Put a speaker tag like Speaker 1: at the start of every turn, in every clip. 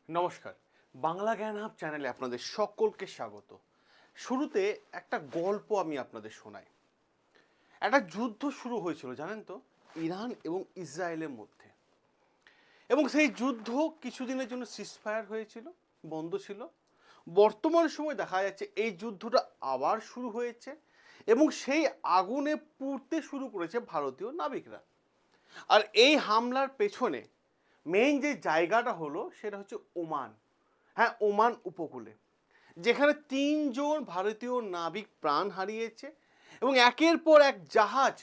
Speaker 1: নমস্কার, বাংলা জ্ঞান হাব চ্যানেলে আপনাদের সকলকে স্বাগত। শুরুতে একটা গল্প আমি আপনাদের শোনাই। একটা যুদ্ধ শুরু হয়েছিল জানেন তো, ইরান এবং ইসরায়েলের মধ্যে। এবং সেই যুদ্ধ কিছুদিনের জন্য সিজফায়ার হয়েছিল, বন্ধ ছিল। বর্তমান সময় দেখা যাচ্ছে এই যুদ্ধটা আবার শুরু হয়েছে এবং সেই আগুনে পুড়তে শুরু করেছে ভারতীয় নাবিকরা। আর এই হামলার পেছনে মেইন যে জায়গাটা হলো সেটা হচ্ছে ওমান। হ্যাঁ, ওমান উপকূলে, যেখানে 3 জন ভারতীয় নাবিক প্রাণ হারিয়েছে এবং একের পর এক জাহাজ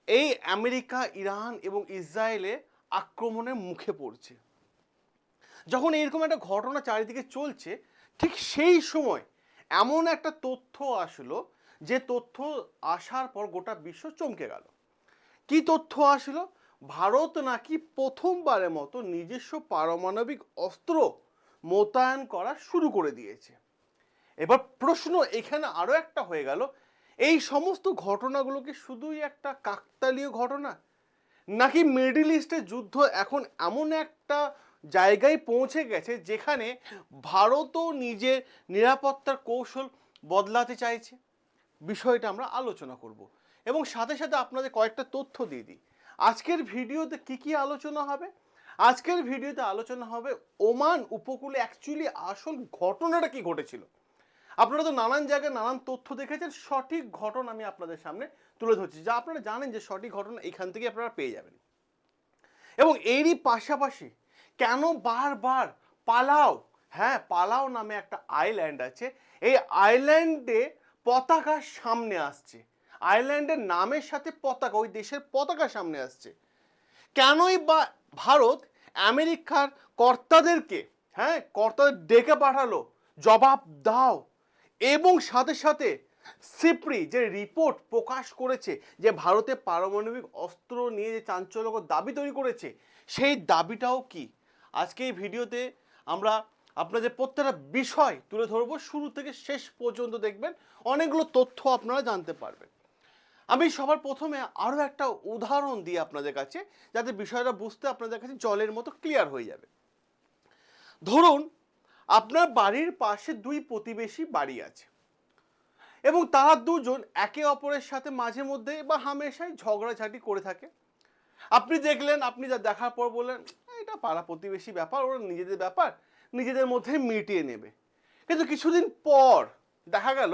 Speaker 1: এই আমেরিকা, ইরান এবং ইসরায়েলে আক্রমণের মুখে পড়ছে। যখন এরকম একটা ঘটনা চারিদিকে চলছে, ঠিক সেই সময় এমন একটা তথ্য আসলো, যে তথ্য আসার পর গোটা বিশ্ব চমকে গেল। কি তথ্য আসলো? ভারত নাকি প্রথমবারের মতো নিজস্ব পারমাণবিক অস্ত্র মোতায়েন করা শুরু করে দিয়েছে। এবার প্রশ্ন এখানে আরো একটা হয়ে গেল, এই সমস্ত ঘটনাগুলো কি শুধুই একটা কাকতালীয় ঘটনা, নাকি মিডল ইস্টের যুদ্ধ এখন এমন একটা জায়গায় পৌঁছে গেছে যেখানে ভারতও নিজের নিরাপত্তার কৌশল বদলাতে চাইছে? বিষয়টা আমরা আলোচনা করব এবং সাথে সাথে আপনাদের কয়েকটা তথ্য দিয়ে দিই। আজকের ভিডিওতে কি আলোচনা হবে? আজকের ভিডিওতে আলোচনা হবে ওমান উপকূলে অ্যাকচুয়ালি আসল ঘটনাটা কি ঘটেছিল। আপনারা তো নানান জায়গায় নানান তথ্য দেখেছেন, সঠিক ঘটনা আমি আপনাদের সামনে তুলে ধরছি, যা আপনারা জানেন যে সঠিক ঘটনা এখান থেকে আপনারা পেয়ে যাবেন। এবং এরই পাশাপাশি কেন বারবার পালাও, হ্যাঁ পালাও নামে একটা আইল্যান্ড আছে, এই আইল্যান্ডে পতাকা সামনে আসছে, আইল্যান্ডের নামের সাথে পতাকা, ওই দেশের পতাকা সামনে আসছে। কেনই বা ভারত আমেরিকার কর্তাদেরকে, হ্যাঁ কর্তাদের ডেকে পাঠালো, জবাব দাও। এবং সাথে সাথে সিপ্রি যে রিপোর্ট প্রকাশ করেছে যে ভারতে পারমাণবিক অস্ত্র নিয়ে যে চাঞ্চল্যকর দাবি তৈরি করেছে, সেই দাবিটাও কি আজকে এই ভিডিওতে আমরা আপনাদের প্রত্যেকটা বিষয় তুলে ধরবো। শুরু থেকে শেষ পর্যন্ত দেখবেন, অনেকগুলো তথ্য আপনারা জানতে পারবেন। আমি সবার প্রথমে আরও একটা উদাহরণ দিই আপনাদের কাছে, যাতে বিষয়টা বুঝতে আপনাদের কাছে জলের মতো ক্লিয়ার হয়ে যাবে। ধরুন আপনার বাড়ির পাশে দুই প্রতিবেশী বাড়ি আছে এবং তারা দুজন একে অপরের সাথে মাঝে মধ্যে বা হামেশাই ঝগড়াঝাটি করে থাকে। আপনি দেখলেন, আপনি যা দেখার পর বললেন এটা পাড়া প্রতিবেশী ব্যাপার, ওরা নিজেদের ব্যাপার নিজেদের মধ্যে মিটিয়ে নেবে। কিন্তু কিছুদিন পর দেখা গেল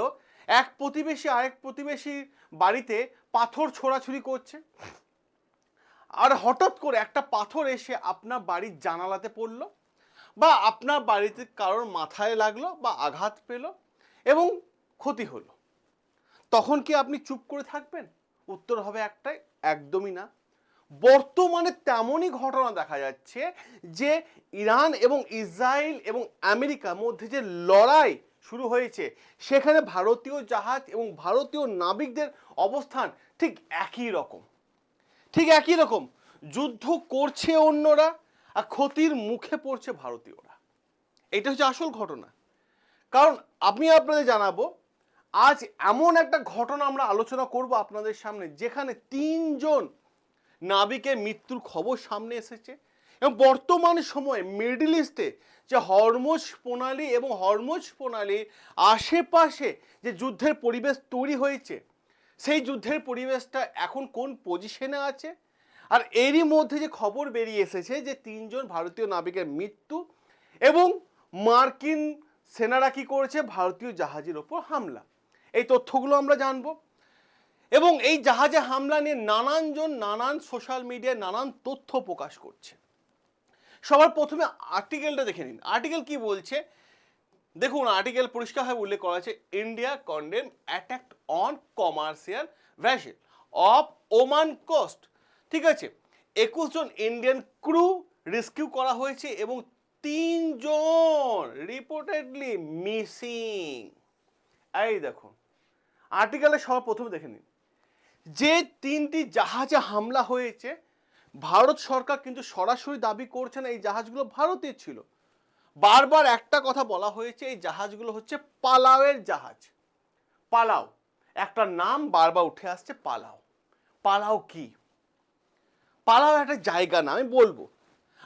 Speaker 1: এক প্রতিবেশী আরেক প্রতিবেশীর বাড়িতে পাথর ছোড়াছুড়ি করছে, আর হঠাৎ করে একটা পাথর এসে আপনার বাড়ির জানালাতে পড়লো, বা আপনার বাড়িতে কারোর মাথায় লাগলো বা আঘাত পেল এবং ক্ষতি হলো। তখন কি আপনি চুপ করে থাকবেন? উত্তর হবে একটাই, একদমই না। বর্তমানে তেমনই ঘটনা দেখা যাচ্ছে যে ইরান এবং ইসরায়েল এবং আমেরিকার মধ্যে যে লড়াই শুরু হয়েছে, সেখানে ভারতীয় জাহাজ এবং ভারতীয় নাবিকদের অবস্থান ঠিক একই রকম, ঠিক একই রকম। যুদ্ধ করছে অন্যরা আর ক্ষতির মুখে পড়ছে ভারতীয়রা। এটা হচ্ছে আসল ঘটনা। কারণ আমি আপনাদের জানাবো, আজ এমন একটা ঘটনা আমরা আলোচনা করব আপনাদের সামনে, যেখানে 3 জন নাবিকের মৃত্যুর খবর সামনে এসেছে। এবং বর্তমান সময়ে মিডল ইস্টে যে হরমুজ প্রণালী এবং হরমুজ প্রণালীর আশেপাশে যে যুদ্ধের পরিবেশ তৈরি হয়েছে, সেই যুদ্ধের পরিবেশটা এখন কোন পজিশনে আছে। আর এরই মধ্যে যে খবর বেরিয়ে এসেছে যে 3 জন ভারতীয় নাবিকের মৃত্যু এবং মার্কিন সেনারা কি করেছে, ভারতীয় জাহাজের ওপর হামলা, এই তথ্যগুলো আমরা জানবো। এবং এই জাহাজে হামলা নিয়ে নানানজন নানান সোশ্যাল মিডিয়ায় নানান তথ্য প্রকাশ করছে। সবার প্রথমে আর্টিকেলটা দেখে নিন। আর্টিকেল কি বলছে দেখুন, আর্টিকেল পরিষ্কারভাবে উল্লেখ করা আছে, India condemn attack on commercial vessel off Oman coast. ঠিক আছে, 21 জন ইন্ডিয়ান ক্রু রেস্কিউ করা হয়েছে এবং 3 জন রিপোর্টেডলি মিসিং। এই দেখুন আর্টিকেলে সবার প্রথমে দেখে নিন, যে 3টি জাহাজে হামলা হয়েছে, ভারত সরকার কিন্তু সরাসরি দাবি করছে না এই জাহাজগুলো ভারতের ছিল। বারবার একটা কথা বলা হয়েছে, এই জাহাজগুলো হচ্ছে পালাওয়ের জাহাজ। পালাও একটা নাম বারবার উঠে আসছে, পালাও। পালাও কি? পালাও একটা জায়গা না, আমি বলবো।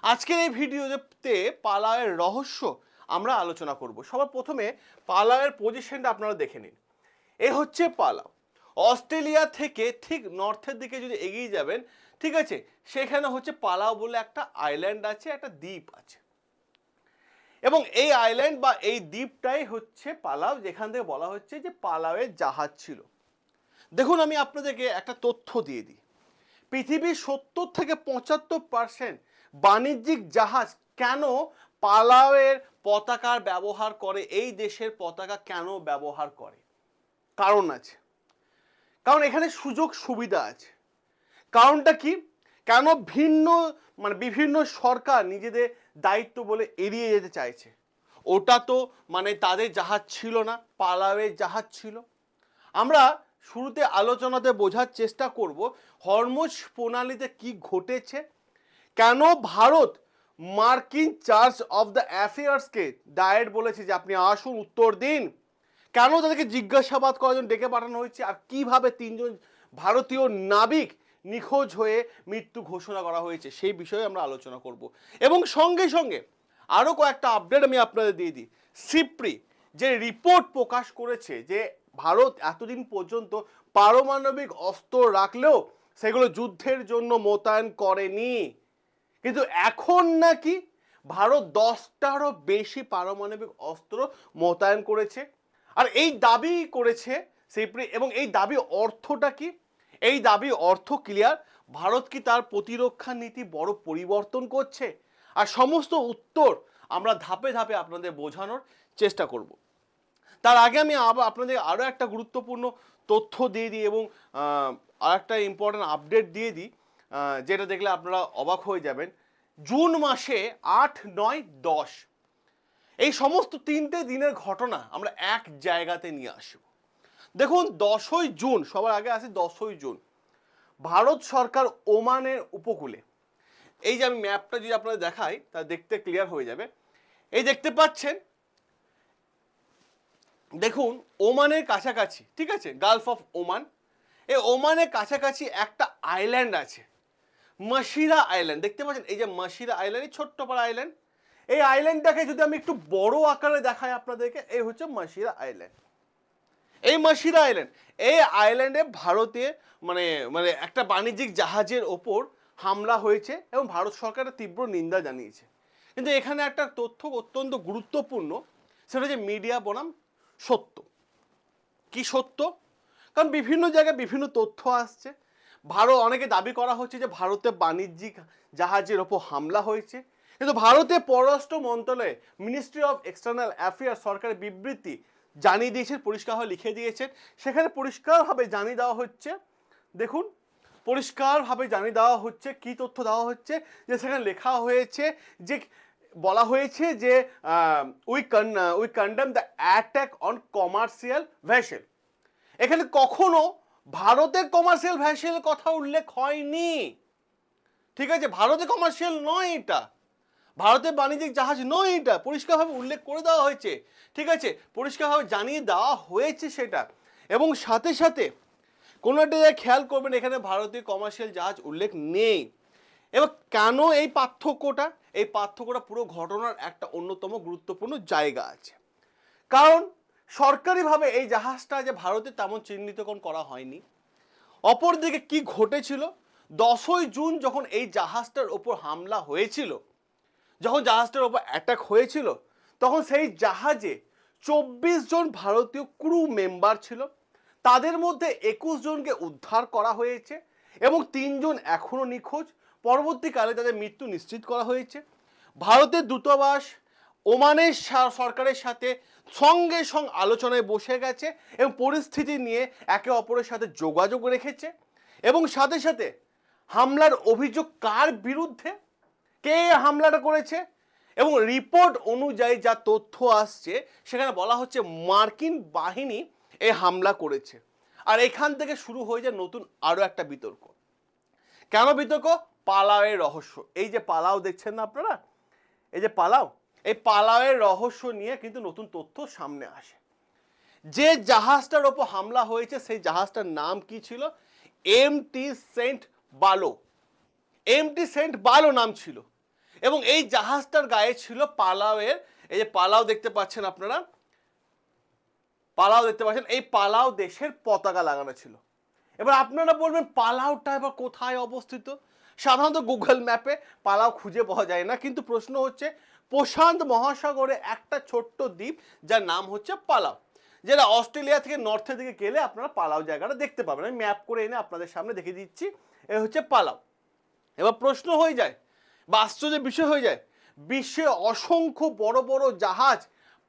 Speaker 1: আজকের এই ভিডিওতে পালাওয়ের রহস্য আমরা আলোচনা করব। সবার প্রথমে পালাওয়ের পজিশনটা আপনারা দেখে নিন। এ হচ্ছে পালাও। অস্ট্রেলিয়া থেকে ঠিক নর্থের দিকে যদি এগিয়ে যাবেন, ঠিক আছে, সেখানে হচ্ছে পালাও বলে একটা আইল্যান্ড আছে, একটা দ্বীপ আছে। এবং এই আইল্যান্ড বা এই দ্বীপটাই হচ্ছে পালাও, যেখান থেকে বলা হচ্ছে যে পালাওয়ের জাহাজ ছিল। দেখুন, আমি আপনাদেরকে একটা তথ্য দিয়ে দিই। পৃথিবীর 70 থেকে 75% বাণিজ্যিক জাহাজ কেন পালাওয়ের পতাকার ব্যবহার করে, এই দেশের পতাকা কেন ব্যবহার করে? কারণ আছে, কারণ এখানে সুযোগ সুবিধা আছে। কারণটা কি? কেন বিভিন্ন সরকার নিজেদের দায়িত্ব বলে এড়িয়ে যেতে চাইছে? ওটা তো তাদের জাহাজ ছিল না, পালাওয়ের জাহাজ ছিল। আমরা শুরুতে আলোচনাতে বোঝার চেষ্টা করব হরমুজ প্রণালীতে কি ঘটেছে, কেন ভারত মার্কিন চার্জ অফ দ্য অ্যাফেয়ার্সকে ডাইরেক্ট বলেছে যে আপনি আসুন উত্তর দিন, কেন তাদেরকে জিজ্ঞাসাবাদ করার জন্য ডেকে পাঠানো হয়েছে, আর কিভাবে 3জন ভারতীয় নাবিক নিখোঁজ হয়ে মৃত্যু ঘোষণা করা হয়েছে, সেই বিষয়ে আমরা আলোচনা করব। এবং সঙ্গে সঙ্গে আরও কয়েকটা আপডেট আমি আপনাদের দিয়ে দিই। সিপ্রি যে রিপোর্ট প্রকাশ করেছে যে ভারত এতদিন পর্যন্ত পারমাণবিক অস্ত্র রাখলেও সেগুলো যুদ্ধের জন্য মোতায়েন করেনি, কিন্তু এখন নাকি ভারত 10টারও বেশি পারমাণবিক অস্ত্র মোতায়েন করেছে। আর এই দাবি করেছে সিপ্রি, এবং এই দাবি অর্থটা কি? এই দাবি অর্থ ক্লিয়ার, ভারত কি তার প্রতিরক্ষা নীতি বড় পরিবর্তন করছে? আর সমস্ত উত্তর আমরা ধাপে ধাপে আপনাদের বোঝানোর চেষ্টা করব। তার আগে আমি আপনাদের আরও একটা গুরুত্বপূর্ণ তথ্য দিয়ে দিই এবং আর একটা ইম্পর্টেন্ট আপডেট দিয়ে দিই, যেটা দেখলে আপনারা অবাক হয়ে যাবেন। জুন মাসে 8, 9, 10 এই সমস্ত 3টে দিনের ঘটনা আমরা এক জায়গাতে নিয়ে আসব। দেখুন, 10ই জুন, সবার আগে আসি 10ই জুন, ভারত সরকার ওমানের উপকূলে, এই যে আমি ম্যাপটা যদি আপনাদের দেখাই তা দেখতে ক্লিয়ার হয়ে যাবে। এই দেখতে পাচ্ছেন, দেখুন ওমানের কাছাকাছি, ঠিক আছে, গালফ অফ ওমান, এই ওমানের কাছাকাছি একটা আইল্যান্ড আছে, মাসিরা আইল্যান্ড। দেখতে পাচ্ছেন এই যে মাসিরা আইল্যান্ড, এই ছোট্ট পাড়া আইল্যান্ড। এই আইল্যান্ডটাকে যদি আমি একটু বড় আকারে দেখাই আপনাদেরকে, এই হচ্ছে মাসিরা আইল্যান্ড। এই মাসিরা আইল্যান্ড, এই আইল্যান্ডে ভারতে একটা বাণিজ্যিক জাহাজের ওপর হামলা হয়েছে এবং ভারত সরকারের তীব্র নিন্দা জানিয়েছে। কিন্তু এখানে একটা তথ্য অত্যন্ত গুরুত্বপূর্ণ, সেটা হচ্ছে মিডিয়া বনাম সত্য। কি সত্য? কারণ বিভিন্ন জায়গায় বিভিন্ন তথ্য আসছে। অনেকে দাবি করা হচ্ছে যে ভারতে বাণিজ্যিক জাহাজের ওপর হামলা হয়েছে, কিন্তু ভারতের পররাষ্ট্র মন্ত্রণালয়ে মিনিস্ট্রি অফ এক্সটার্নাল অ্যাফেয়ার্স সরকারের বিবৃতি জানিয়ে দিয়েছেন, পরিষ্কারভাবে লিখে দিয়েছেন। সেখানে পরিষ্কারভাবে জানিয়ে দেওয়া হচ্ছে, দেখুন পরিষ্কারভাবে জানিয়ে দেওয়া হচ্ছে, কি তথ্য দেওয়া হচ্ছে, যে সেখানে লেখা হয়েছে যে বলা হয়েছে যে we condemn the attack on commercial vessel. এখানে কখনো ভারতের কমার্শিয়াল ভেসেলের কথা উল্লেখ হয়নি, ঠিক আছে, ভারতে কমার্শিয়াল নয় এটা, ভারতের বাণিজ্যিক জাহাজ নয় এটা, পরিষ্কারভাবে উল্লেখ করে দেওয়া হয়েছে, ঠিক আছে, পরিষ্কারভাবে জানিয়ে দেওয়া হয়েছে সেটা। এবং সাথে সাথে কোনো একটা জায়গায় খেয়াল করবেন, এখানে ভারতীয় কমার্শিয়াল জাহাজ উল্লেখ নেই। এবার কেন এই পার্থক্যটা? এই পার্থক্যটা পুরো ঘটনার একটা অন্যতম গুরুত্বপূর্ণ জায়গা আছে। কারণ সরকারিভাবে এই জাহাজটা যে ভারতে তেমন চিহ্নিতকরণ করা হয়নি। অপরদিকে কি ঘটেছিল, 10ই জুন যখন এই জাহাজটার ওপর হামলা হয়েছিল, যখন জাহাজটার ওপর অ্যাটাক হয়েছিল, তখন সেই জাহাজে 24 জন ভারতীয় ক্রু মেম্বার ছিল। তাদের মধ্যে 21 জনকে উদ্ধার করা হয়েছে এবং 3 জন এখনও নিখোঁজ। পরবর্তীকালে তাদের মৃত্যু নিশ্চিত করা হয়েছে। ভারতের দূতাবাস ওমানের সরকারের সাথে সঙ্গে সঙ্গে আলোচনায় বসে গেছে এবং পরিস্থিতি নিয়ে একে অপরের সাথে যোগাযোগ রেখেছে। এবং সাথে সাথে হামলার অভিযোগ কার বিরুদ্ধে, কে হামলাটা করেছে, এবং রিপোর্ট অনুযায়ী যা তথ্য আসছে সেখানে বলা হচ্ছে মার্কিন বাহিনী এই হামলা করেছে। আর এখান থেকে শুরু হয়ে যায় নতুন আরও একটা বিতর্ক। কেন বিতর্ক? পালাওয়ের রহস্য। এই যে পালাও দেখছেন না আপনারা, এই যে পালাও, এই পালাওয়ের রহস্য নিয়ে কিন্তু নতুন তথ্য সামনে আসে। যে জাহাজটার ওপর হামলা হয়েছে সেই জাহাজটার নাম কি ছিল? এমটি সেন্ট বালো। এমটি সেন্ট বালো নাম ছিল। এবং এই জাহাজটার গায়ে ছিল পালাওয়ের, এই যে পালাও দেখতে পাচ্ছেন আপনারা, পালাও দেখতে পাচ্ছেন, এই পালাও দেশের পতাকা লাগানো ছিল। এবার আপনারা বলবেন পালাওটা এবার কোথায় অবস্থিত? সাধারণত গুগল ম্যাপে পালাও খুঁজে পাওয়া যায় না, কিন্তু প্রশ্ন হচ্ছে প্রশান্ত মহাসাগরে একটা ছোট্ট দ্বীপ যার নাম হচ্ছে পালাও, যেটা অস্ট্রেলিয়া থেকে নর্থের দিকে গেলে আপনারা পালাও জায়গাটা দেখতে পাবেন। আমি ম্যাপ করে এনে আপনাদের সামনে দেখিয়ে দিচ্ছি, এ হচ্ছে পালাও। এবার প্রশ্ন হয়ে যায় বা আশ্চর্যের বিষয় হয়ে যায়, বিশ্বে অসংখ্য বড় বড় জাহাজ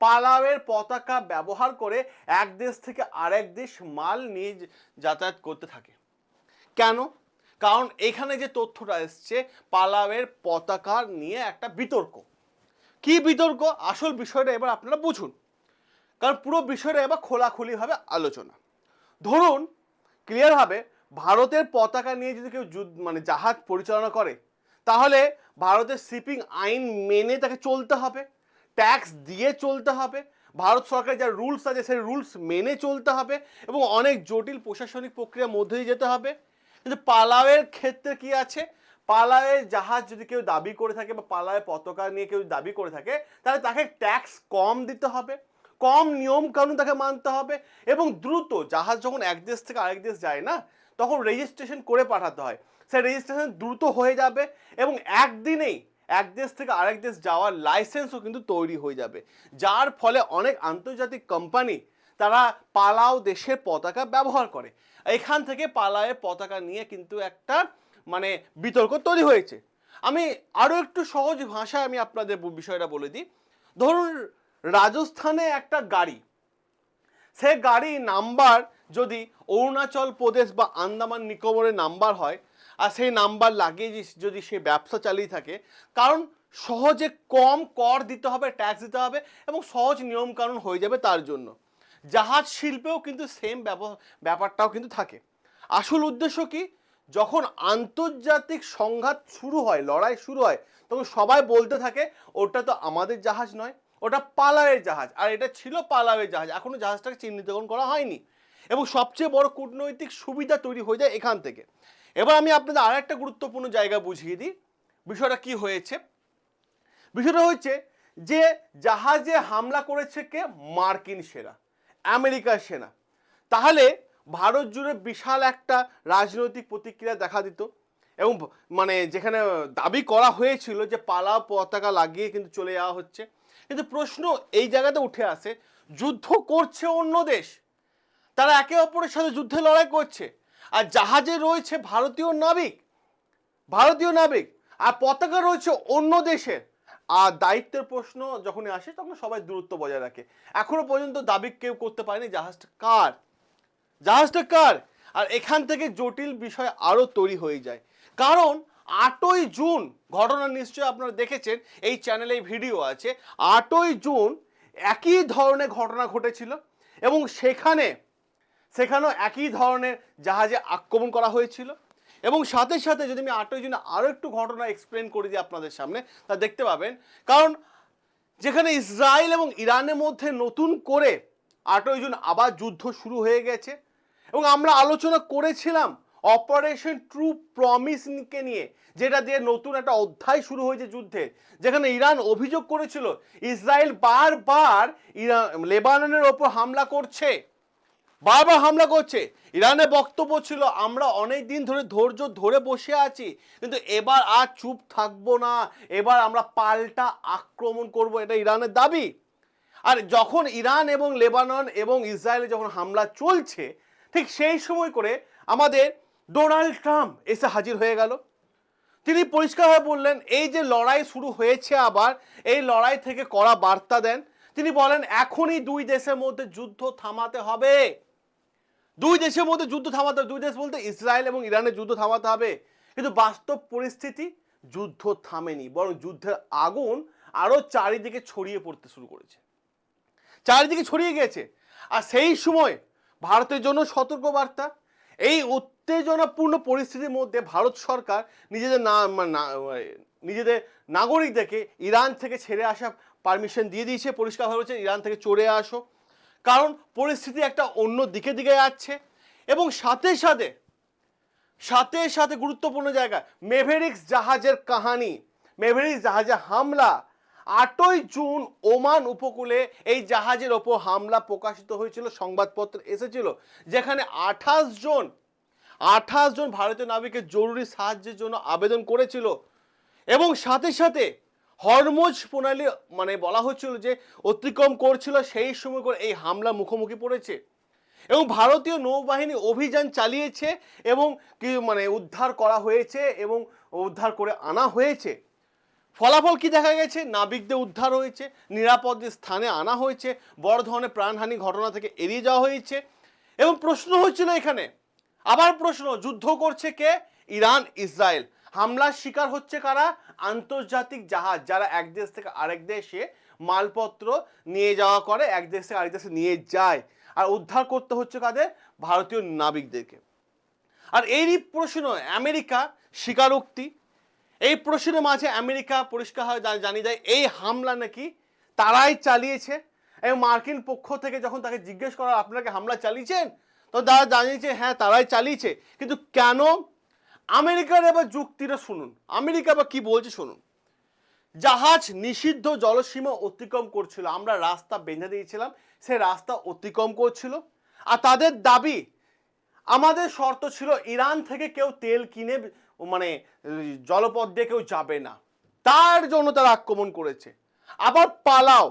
Speaker 1: পালাওয়ের পতাকা ব্যবহার করে এক দেশ থেকে আরেক দেশ মাল নিয়ে যাতায়াত করতে থাকে। কেন? কারণ এখানে যে তথ্যটা এসছে পালাওয়ের পতাকা নিয়ে একটা বিতর্ক। কি বিতর্ক? আসল বিষয়টা এবার আপনারা বুঝুন, কারণ পুরো বিষয়টা এবার খোলাখুলিভাবে আলোচনা। ধরুন ক্লিয়ারভাবে ভারতের পতাকা নিয়ে যদি কেউ মানে জাহাজ পরিচালনা করে, তাহলে ভারতের শিপিং আইন মেনে তাকে চলতে হবে, ট্যাক্স দিয়ে চলতে হবে, ভারত সরকারের যা রুলস আছে সেই রুলস মেনে চলতে হবে এবং অনেক জটিল প্রশাসনিক প্রক্রিয়ার মধ্যে দিয়ে যেতে হবে। কিন্তু পালাওয়ের ক্ষেত্রে কি আছে? পালাওয়ের জাহাজ যদি কেউ দাবি করে থাকে বা পালাওয়ের পতাকা নিয়ে কেউ দাবি করে থাকে, তাহলে তাকে ট্যাক্স কম দিতে হবে, কম নিয়ম কানুন তাকে মানতে হবে এবং দ্রুত জাহাজ যখন এক দেশ থেকে আরেক দেশ যায় না, তখন রেজিস্ট্রেশন করে পাঠাতে হয়। সেই রেজিস্ট্রেশন দ্রুত হয়ে যাবে এবং একদিনেই এক দেশ থেকে আরেক দেশ যাওয়ার লাইসেন্সও কিন্তু তৈরি হয়ে যাবে, যার ফলে অনেক আন্তর্জাতিক কোম্পানি তারা পালাও দেশের পতাকা ব্যবহার করে। এখান থেকে পালাওয়ের পতাকা নিয়ে কিন্তু একটা মানে বিতর্ক তৈরি হয়েছে। আমি আরও একটু সহজ ভাষায় আমি আপনাদের বিষয়টা বলে দিই। ধরুন রাজস্থানে একটা গাড়ি, সে গাড়ি নাম্বার যদি অরুণাচল প্রদেশ বা আন্দামান নিকোবরের নাম্বার হয় আর সেই নাম্বার লাগিয়ে যদি সে ব্যবসা চালিয়ে থাকে, কারণ সহজে কম কর দিতে হবে, ট্যাক্স দিতে হবে এবং সহজ নিয়মকানুন হয়ে যাবে তার জন্য। জাহাজ শিল্পেও কিন্তু সেম ব্যাপারটাও কিন্তু থাকে। আসল উদ্দেশ্য কি? যখন আন্তর্জাতিক সংঘাত শুরু হয়, লড়াই শুরু হয়, তখন সবাই বলতে থাকে ওটা তো আমাদের জাহাজ নয়, ওটা পালাওয়ের জাহাজ, আর এটা ছিল পালাওয়ের জাহাজ, এখনো জাহাজটাকে চিহ্নিতকরণ করা হয়নি এবং সবচেয়ে বড় কূটনৈতিক সুবিধা তৈরি হয়ে যায় এখান থেকে। এবার আমি আপনাদের আর একটা গুরুত্বপূর্ণ জায়গা বুঝিয়ে দিই বিষয়টা কি হয়েছে। বিষয়টা হচ্ছে যে জাহাজে হামলা করেছে কে? মার্কিন সেনা, আমেরিকার সেনা। তাহলে ভারত জুড়ে বিশাল একটা রাজনৈতিক প্রতিক্রিয়া দেখা দিত এবং মানে যেখানে দাবি করা হয়েছিল যে পালাও পতাকা লাগিয়ে কিন্তু চলে যাওয়া হচ্ছে। কিন্তু প্রশ্ন এই জায়গাতে উঠে আসে, যুদ্ধ করছে অন্য দেশ, তারা একে অপরের সাথে যুদ্ধে লড়াই করছে, আর জাহাজে রয়েছে ভারতীয় নাবিক, আর পতাকা রয়েছে অন্য দেশের। আর দায়িত্বের প্রশ্ন যখনই আসে তখন সবাই দূরত্ব বজায় রাখে। এখনো পর্যন্ত দাবি কেউ করতে পারেনি জাহাজটা কার। আর এখান থেকে জটিল বিষয় আরো তৈরি হয়ে যায়, কারণ 8ই জুন ঘটনা নিশ্চয়ই আপনারা দেখেছেন, এই চ্যানেলে ভিডিও আছে। 8ই জুন একই ধরনের ঘটনা ঘটেছিল এবং সেখানেও একই ধরনের জাহাজে আক্রমণ করা হয়েছিল। এবং সাথে সাথে যদি আমি 8ই জুন আরও একটু ঘটনা এক্সপ্লেন করে দিই আপনাদের সামনে, তা দেখতে পাবেন। কারণ যেখানে ইসরায়েল এবং ইরানের মধ্যে নতুন করে 8ই জুন আবার যুদ্ধ শুরু হয়ে গেছে এবং আমরা আলোচনা করেছিলাম অপারেশন ট্রু প্রমিসকে নিয়ে, যেটা দিয়ে নতুন একটা অধ্যায় শুরু হয়েছে যুদ্ধের, যেখানে ইরান অভিযোগ করেছিল ইসরায়েল বারবার লেবাননের ওপর বারবার হামলা করছে। ইরানের বক্তব্য ছিল আমরা অনেক দিন ধরে ধৈর্য ধরে বসে আছি, কিন্তু এবার আর চুপ থাকবো না, এবার আমরা পাল্টা আক্রমণ করব, এটা ইরানের দাবি। আর যখন ইরান এবং লেবানন এবং ইসরায়েলে যখন হামলা চলছে, ঠিক সেই সময় করে আমাদের ডোনাল্ড ট্রাম্প এসে হাজির হয়ে গেল। তিনি পরিষ্কারভাবে বললেন এই যে লড়াই শুরু হয়েছে আবার, এই লড়াই থেকে কড়া বার্তা দেন। তিনি বলেন এখনই দুই দেশের মধ্যে যুদ্ধ থামাতে হবে, দুই দেশ বলতে ইসরায়েল এবং ইরানের যুদ্ধ থামাতে হবে। কিন্তু বাস্তব পরিস্থিতি যুদ্ধ থামেনি, বরং যুদ্ধের আগুন আরো চারিদিকে ছড়িয়ে পড়তে শুরু করেছে, চারিদিকে ছড়িয়ে গেছে। আর সেই সময় ভারতের জন্য সতর্কবার্তা, এই উত্তেজনাপূর্ণ পরিস্থিতির মধ্যে ভারত সরকার নিজেদের নাগরিকদেরকে ইরান থেকে ছেড়ে আসা পারমিশন দিয়ে দিয়েছে, পরিষ্কার হয়েছে ইরান থেকে চলে আসো, কারণ পরিস্থিতি একটা অন্য দিকে যাচ্ছে। এবং সাথে সাথে গুরুত্বপূর্ণ জায়গা, মেভেরিক্স জাহাজের কাহিনী, মেভেরিক জাহাজে হামলা। 8ই জুন ওমান উপকূলে এই জাহাজের ওপর হামলা প্রকাশিত হয়েছিল, সংবাদপত্র এসেছিল, যেখানে 28 জন ভারতীয় নাবিকের জরুরি সাহায্যের জন্য আবেদন করেছিল। এবং সাথে সাথে হরমুজ প্রণালী মানে বলা হচ্ছিল যে অতিক্রম করছিল, সেই সময় করে এই হামলা মুখোমুখি পড়েছে। এবং ভারতীয় নৌবাহিনী অভিযান চালিয়েছে এবং কি মানে উদ্ধার করা হয়েছে এবং উদ্ধার করে আনা হয়েছে। ফলাফল কি দেখা গেছে? নাবিকদের উদ্ধার হয়েছে, নিরাপদ স্থানে আনা হয়েছে, বড় ধরনের প্রাণহানি ঘটনা থেকে এড়িয়ে যাওয়া হয়েছে। এবং প্রশ্ন হচ্ছিল এখানে, আবার প্রশ্ন, যুদ্ধ করছে কে? Iran Israel. হামলার শিকার হচ্ছে কারা? আন্তর্জাতিক জাহাজ, যারা এক দেশ থেকে আরেক দেশে মালপত্র নিয়ে যাওয়া করে, এক দেশ থেকে আরেক দেশে নিয়ে যায়। আর উদ্ধার করতে হচ্ছে কাদের? ভারতীয় নাবিকদেরকে। আর এরই প্রশ্ন আমেরিকা স্বীকারোক্তি। এই প্রশ্নের মাঝে আমেরিকা পরিষ্কারভাবে জানিয়ে দেয় এই হামলা নাকি তারাই চালিয়েছে। এবং মার্কিন পক্ষ থেকে যখন তাকে জিজ্ঞেস করা আপনাকে হামলা চালিয়েছেন, তো তারা জানিয়েছে হ্যাঁ তারাই চালিয়েছে। কিন্তু কেন? আমেরিকার এবার যুক্তিটা শুনুন, আমেরিকা বা কি বলছে শুনুন। জাহাজ নিষিদ্ধ জলসীমা অতিক্রম করছিল, আমরা রাস্তা বেঁধে দিয়েছিলাম, সে রাস্তা অতিক্রম করছিল। আর তাদের দাবি, আমাদের শর্ত ছিল ইরান থেকে কেউ তেল কিনে মানে জলপথ দিয়ে কেউ যাবে না, তার জন্য তারা আক্রমণ করেছে। আবার পালাও,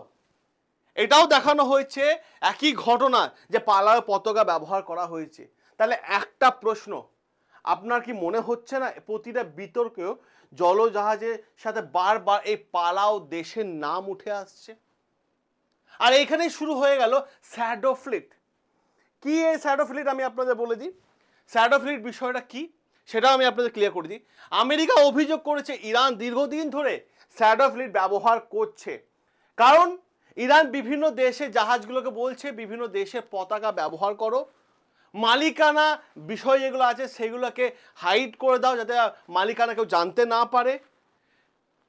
Speaker 1: এটাও দেখানো হয়েছে একই ঘটনা যে পালাও পতাকা ব্যবহার করা হয়েছে। তাহলে একটা প্রশ্ন, আপনার কি মনে হচ্ছে না প্রতিটা বিতর্কেও জলজাহাজের সাথে বারবার এই পালাও দেশের নাম উঠে আসছে? আর এখানেই শুরু হয়ে গেল শ্যাডো ফ্লিট। কি এই শ্যাডো ফ্লিট আমি আপনাদের বলে দিই। শ্যাডো ফ্লিট বিষয়টা কি সেটা আমি আপনাদের ক্লিয়ার করে দিই। আমেরিকা অভিযোগ করেছে ইরান দীর্ঘদিন ধরে শ্যাডো ফ্লিট ব্যবহার করছে, কারণ ইরান বিভিন্ন দেশে জাহাজগুলোকে বলছে বিভিন্ন দেশের পতাকা ব্যবহার করো, মালিকানা বিষয় যেগুলো আছে সেগুলোকে হাইড করে দাও যাতে মালিকানা কেউ জানতে না পারে।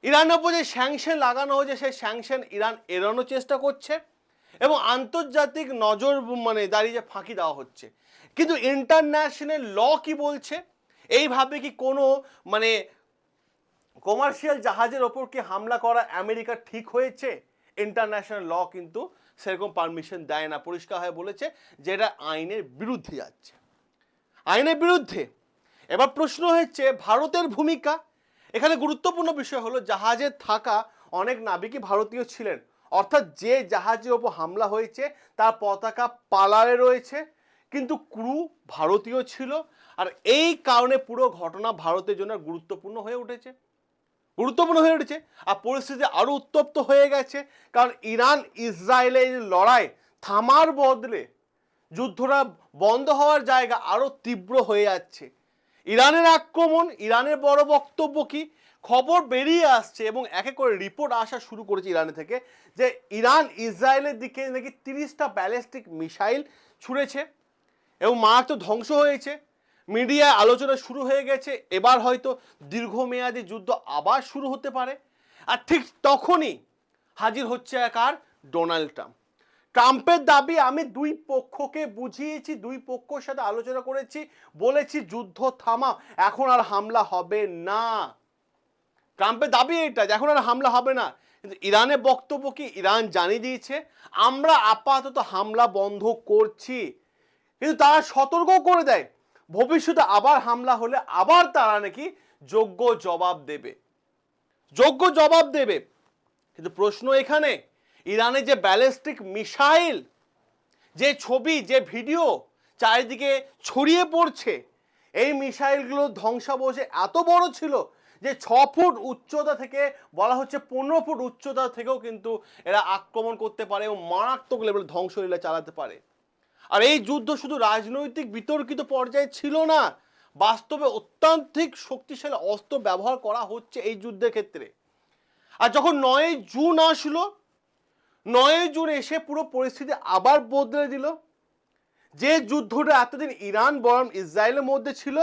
Speaker 1: ইরানের উপর যে স্যাংশন লাগানো হয়েছে সেই স্যাংশন ইরান এড়ানোর চেষ্টা করছে এবং আন্তর্জাতিক নজর মানে দাঁড়িয়ে ফাঁকি দেওয়া হচ্ছে। কিন্তু ইন্টারন্যাশনাল ল কি বলছে? এইভাবে কি কোনো মানে কমার্শিয়াল জাহাজের ওপর কি হামলা করা আমেরিকা ঠিক হয়েছে? ইন্টারন্যাশনাল ল কিন্তু সেরকম পারমিশন দেয় না, পরিষ্কার হয়ে বলেছে যে এটা আইনের বিরুদ্ধে যাচ্ছে, আইনের বিরুদ্ধে। এবার প্রশ্ন হচ্ছে ভারতের ভূমিকা। এখানে গুরুত্বপূর্ণ বিষয় হলো জাহাজে থাকা অনেক নাবিকই ভারতীয় ছিলেন, অর্থাৎ যে জাহাজের ওপর হামলা হয়েছে তার পতাকা পালারে রয়েছে কিন্তু ক্রু ভারতীয় ছিল। আর এই কারণে পুরো ঘটনা ভারতের জন্য গুরুত্বপূর্ণ হয়ে উঠেছে, আর পরিস্থিতি আরো উত্তপ্ত হয়ে গেছে। কারণ ইরান ইসরায়েলের লড়াই থামার বদলে যুদ্ধটা বন্ধ হওয়ার জায়গা আরো তীব্র হয়ে যাচ্ছে। ইরানের আক্রমণ, ইরানের বড় বক্তব্য কি? খবর বেরিয়ে আসছে এবং এক এক করে রিপোর্ট আসা শুরু করেছে ইরানের থেকে যে ইরান ইসরায়েলের দিকে নাকি 30টা ব্যালিস্টিক মিসাইল ছুঁড়েছে এবং মারাত্মক ধ্বংস হয়েছে। মিডিয়ায় আলোচনা শুরু হয়ে গেছে, এবার হয়তো দীর্ঘমেয়াদী যুদ্ধ আবার শুরু হতে পারে। আর ঠিক তখনই হাজির হচ্ছে একার ডোনাল্ড ট্রাম্প। ট্রাম্পের দাবি, আমি দুই পক্ষকে বুঝিয়েছি, দুই পক্ষের সাথে আলোচনা করেছি, বলেছি যুদ্ধ থামাও, এখন আর হামলা হবে না। ট্রাম্পের দাবি এটা যে এখন আর হামলা হবে না। কিন্তু ইরানের বক্তব্য কি? ইরান জানিয়ে দিয়েছে আমরা আপাতত হামলা বন্ধ করছি, কিন্তু তারা সতর্ক করে দেয় ভবিষ্যতে আবার হামলা হলে আবার তারা নাকি যোগ্য জবাব দেবে। কিন্তু প্রশ্ন এখানে, ইরানের যে ব্যালিস্টিক মিসাইল, যে ছবি যে ভিডিও চারিদিকে ছড়িয়ে পড়ছে, এই মিসাইলগুলো ধ্বংসাবশেষ এত বড় ছিল যে 6 ফুট উচ্চতা থেকে বলা হচ্ছে 15 ফুট উচ্চতা থেকেও কিন্তু এরা আক্রমণ করতে পারে এবং মারাত্মক লেভেল ধ্বংসলীলা চালাতে পারে। আর এই যুদ্ধ শুধু রাজনৈতিক বিতর্কিত পর্যায়ে ছিল না, বাস্তবে অত্যাধিক শক্তিশালী অস্ত্র ব্যবহার করা হচ্ছে এই যুদ্ধের ক্ষেত্রে। আর যখন 9 জুন আসলো, 9 জুন এসে পুরো পরিস্থিতি আবার বদলে দিল। যে যুদ্ধটা এতদিন ইরান বনাম ইসরায়েলের মধ্যে ছিল,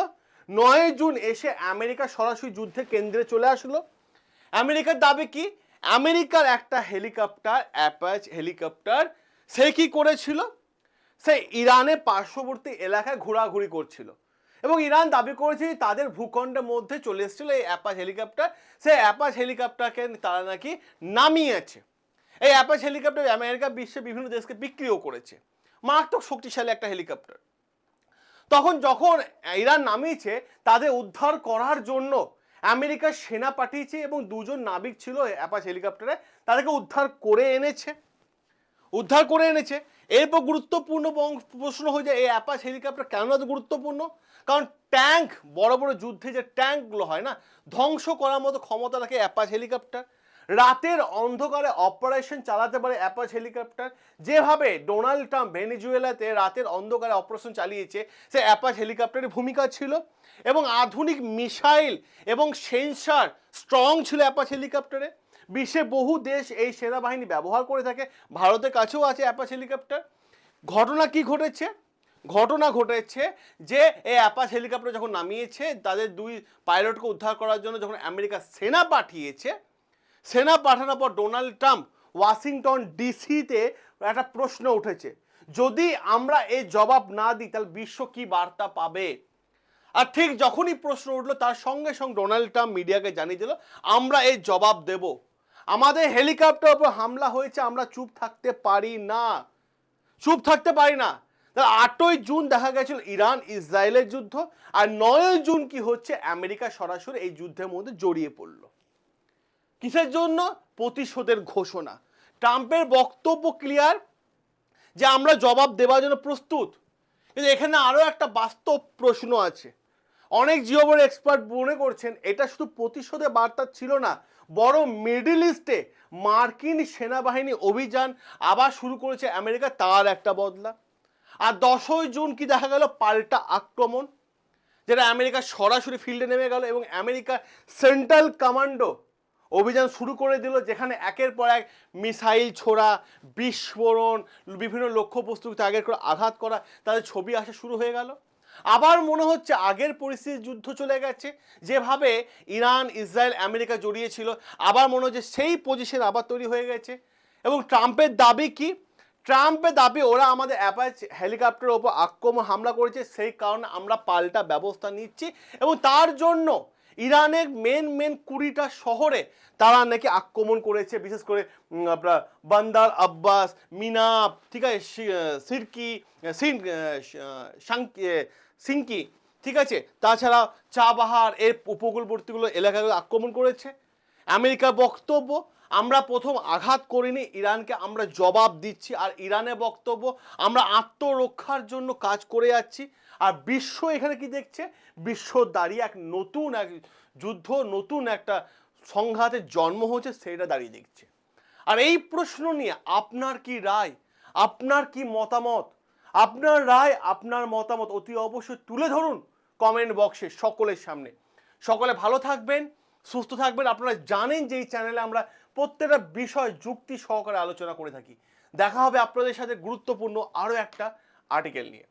Speaker 1: 9 জুন এসে আমেরিকা সরাসরি যুদ্ধের কেন্দ্রে চলে আসলো। আমেরিকার দাবি কি? আমেরিকার একটা হেলিকপ্টার, অ্যাপাচ হেলিকপ্টার, সে কি করেছিল? সে ইরানের পার্শ্ববর্তী এলাকায় ঘোরাঘুরি করছিল। এবং ইরান দাবি করেছে তাদের ভূখণ্ডের মধ্যে চলে এসেছিল এই অ্যাপাচ হেলিকপ্টার, সেই অ্যাপাচ হেলিকপ্টারকে তারা নাকি নামিয়েছে। এই অ্যাপাচ হেলিকপ্টার আমেরিকা বিশ্বের বিভিন্ন দেশকে বিক্রিও করেছে, মারাত্মক শক্তিশালী একটা হেলিকপ্টার। তখন যখন ইরান নামিয়েছে তাদের উদ্ধার করার জন্য আমেরিকার সেনা পাঠিয়েছে এবং দুজন নাবিক ছিল অ্যাপাচ হেলিকপ্টারে, তাদেরকে উদ্ধার করে এনেছে। এরপর গুরুত্বপূর্ণ প্রশ্ন হয়ে যায় এই অ্যাপাচ হেলিকপ্টার কেন এত গুরুত্বপূর্ণ? কারণ ট্যাঙ্ক, বড় বড় যুদ্ধে যে ট্যাঙ্কগুলো হয় না, ধ্বংস করার মতো ক্ষমতা রাখে অ্যাপাচ হেলিকপ্টার। রাতের অন্ধকারে অপারেশন চালাতে পারে অ্যাপাচ হেলিকপ্টার। যেভাবে ডোনাল্ড ট্রাম্প ভেনেজুয়েলাতে রাতের অন্ধকারে অপারেশন চালিয়েছে, সে অ্যাপাচ হেলিকপ্টারের ভূমিকা ছিল। এবং আধুনিক মিসাইল এবং সেন্সার স্ট্রং ছিল অ্যাপাচ হেলিকপ্টারে। বিশ্বে বহু দেশ এই সেনাবাহিনী ব্যবহার করে থাকে, ভারতের কাছেও আছে অ্যাপাচ হেলিকপ্টার। ঘটনা কি ঘটেছে? ঘটনা ঘটেছে যে এই অ্যাপাচ হেলিকপ্টার যখন নামিয়েছে, তাদের দুই পাইলটকে উদ্ধার করার জন্য যখন আমেরিকা সেনা পাঠিয়েছে, সেনা পাঠানোর পর ডোনাল্ড ট্রাম্প ওয়াশিংটন ডিসিতে একটা প্রশ্ন উঠেছে, যদি আমরা এই জবাব না দিই তাহলে বিশ্ব কি বার্তা পাবে? আর ঠিক যখনই প্রশ্ন উঠলো তার সঙ্গে সঙ্গে ডোনাল্ড ট্রাম্প মিডিয়াকে জানিয়ে দিল, আমরা এই জবাব দেব, আমাদের হেলিকপ্টার উপর হামলা হয়েছে, আমরা চুপ থাকতে পারি না। 8ই জুন দেখা গেছিল ইরান ইসরায়েলের যুদ্ধ, আর 9ই জুন কি হচ্ছে, আমেরিকা সরাসরি এই যুদ্ধের মধ্যে জড়িয়ে পড়ল। কিসের জন্য? প্রতিশোধের ঘোষণা। ট্রাম্পের বক্তব্য ক্লিয়ার যে আমরা জবাব দেওয়ার জন্য প্রস্তুত। কিন্তু এখানে আরও একটা বাস্তব প্রশ্ন আছে। অনেক জিওপলিটিক্যাল এক্সপার্ট মনে করছেন এটা শুধু প্রতিশোধের বার্তা ছিল না, বড় মিডল ইস্টে মার্কিন সেনাবাহিনী অভিযান আবার শুরু করেছে আমেরিকা, তার একটা বদলা। আর 10ই জুন কি দেখা গেল, পাল্টা আক্রমণ, যেটা আমেরিকা সরাসরি ফিল্ডে নেমে গেল এবং আমেরিকা সেন্ট্রাল কমান্ডো অভিযান শুরু করে দিল, যেখানে একের পর এক মিসাইল ছোড়া, বিস্ফোরণ, বিভিন্ন লক্ষ্যবস্তুকে আগের করে আঘাত করা, তাদের ছবি আসা শুরু হয়ে গেল। আবার মনে হচ্ছে আগের পরিস্থিতির যুদ্ধ চলে গেছে, যেভাবে ইরান ইসরায়েল আমেরিকা জড়িয়েছিল, আবার মনে হচ্ছে সেই পজিশন আবার তৈরি হয়ে গেছে। এবং ট্রাম্পের দাবি কি? ট্রাম্পের দাবি ওরা আমাদের অ্যাপাচ হেলিকপ্টারের ওপর আক্রমণ হামলা করেছে, সেই কারণে আমরা পাল্টা ব্যবস্থা নিচ্ছি। এবং তার জন্য ইরানের মেন 20টা শহরে তারা নাকি আক্রমণ করেছে, বিশেষ করে আপনার বান্দার আব্বাস, মিনাপ, ঠিক আছে, সিঙ্কি, ঠিক আছে, তাছাড়া চাবাহার এর উপকূলবর্তীগুলো এলাকাগুলো আক্রমণ করেছে। আমেরিকার বক্তব্য, আমরা প্রথম আঘাত করিনি, ইরানকে আমরা জবাব দিচ্ছি। আর ইরানের বক্তব্য, আমরা আত্মরক্ষার জন্য কাজ করে যাচ্ছি। আর বিশ্ব এখানে কি দেখছে? বিশ্ব দাঁড়িয়ে এক নতুন এক যুদ্ধ, নতুন একটা সংঘাতের জন্ম হচ্ছে, সেটা দাঁড়িয়ে দেখছে। আর এই প্রশ্ন নিয়ে আপনার কি রায়, আপনার কি মতামত? আপনার রায়, আপনার মতামত অতি অবশ্যই তুলে ধরুন কমেন্ট বক্সে সকলের সামনে। সকলে ভালো থাকবেন, সুস্থ থাকবেন। আপনারা জানেন যে এই চ্যানেলে আমরা প্রত্যেকটা বিষয় যুক্তি সহকারে আলোচনা করে থাকি। দেখা হবে আপনাদের সাথে গুরুত্বপূর্ণ আরও একটা আর্টিকেল নিয়ে।